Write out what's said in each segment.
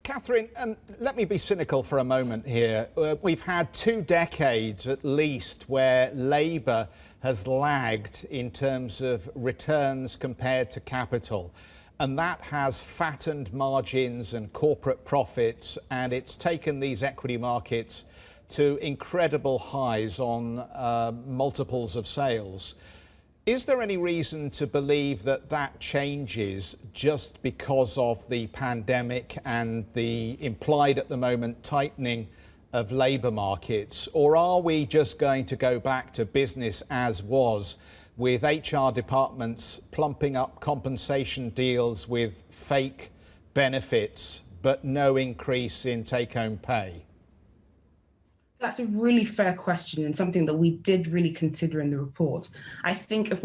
Katherine, let me be cynical for a moment here. We've had 2 decades at least where Labour has lagged in terms of returns compared to capital. And that has fattened margins and corporate profits, and it's taken these equity markets to incredible highs on multiples of sales. Is there any reason to believe that that changes just because of the pandemic and the implied at the moment tightening of labour markets? Or are we just going to go back to business as was, with HR departments plumping up compensation deals with fake benefits but no increase in take-home pay? That's a really fair question and something that we did really consider in the report. I think if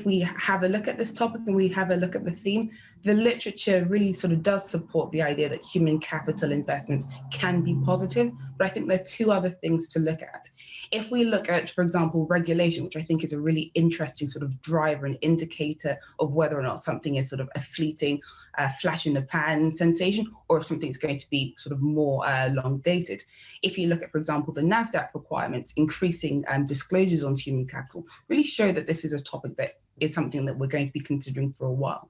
we have a look at this topic and we have a look at the theme, the literature really sort of does support the idea that human capital investments can be positive, but I think there are 2 other things to look at. If we look at, for example, regulation, which I think is a really interesting sort of driver and indicator of whether or not something is sort of a fleeting flash in the pan sensation, or if something is going to be sort of more long dated. If you look at, for example, the NASDAQ requirements, increasing disclosures on human capital really show that this is a topic that is something that we're going to be considering for a while.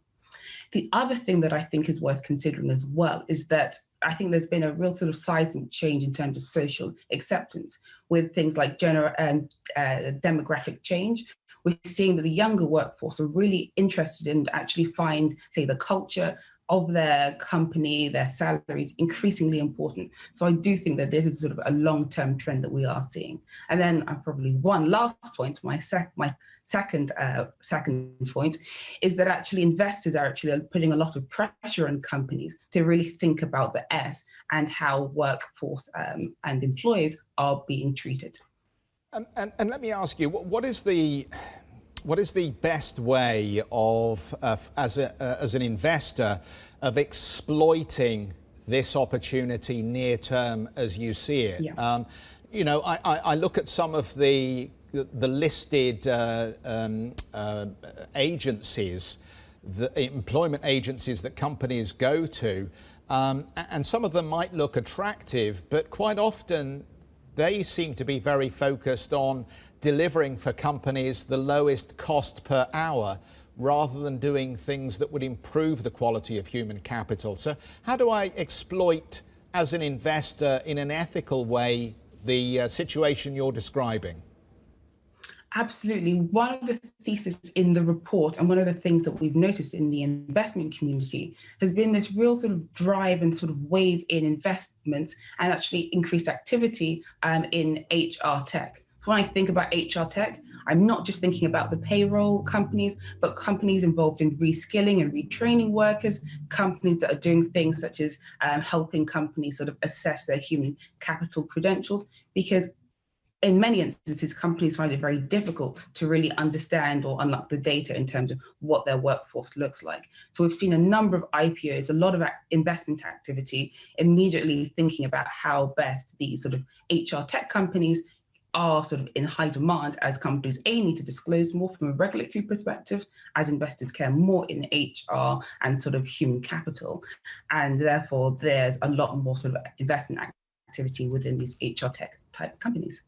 The other thing that I think is worth considering as well is that I think there's been a real sort of seismic change in terms of social acceptance with things like demographic change. We're seeing that the younger workforce are really interested in actually find, say, the culture of their company, their salaries increasingly important. So I do think that this is sort of a long-term trend that we are seeing. And then probably one last point, my second point is that actually investors are actually putting a lot of pressure on companies to really think about the S and how workforce and employees are being treated. And let me ask you, what is the best way of, as an investor, of exploiting this opportunity near term as you see it? Yeah. You know, I look at some of the listed agencies, the employment agencies that companies go to, and some of them might look attractive, but quite often they seem to be very focused on delivering for companies the lowest cost per hour rather than doing things that would improve the quality of human capital. So how do I exploit, as an investor, in an ethical way, the situation you're describing? Absolutely. One of the theses in the report, and one of the things that we've noticed in the investment community, has been this real sort of drive and sort of wave in investments and actually increased activity in HR tech. So when I think about HR tech, I'm not just thinking about the payroll companies, but companies involved in reskilling and retraining workers, companies that are doing things such as helping companies sort of assess their human capital credentials, because in many instances, companies find it very difficult to really understand or unlock the data in terms of what their workforce looks like. So we've seen a number of IPOs, a lot of investment activity, immediately thinking about how best these sort of HR tech companies are sort of in high demand as companies need to disclose more from a regulatory perspective, as investors care more in HR and sort of human capital. And therefore, there's a lot more sort of investment activity within these HR tech type companies.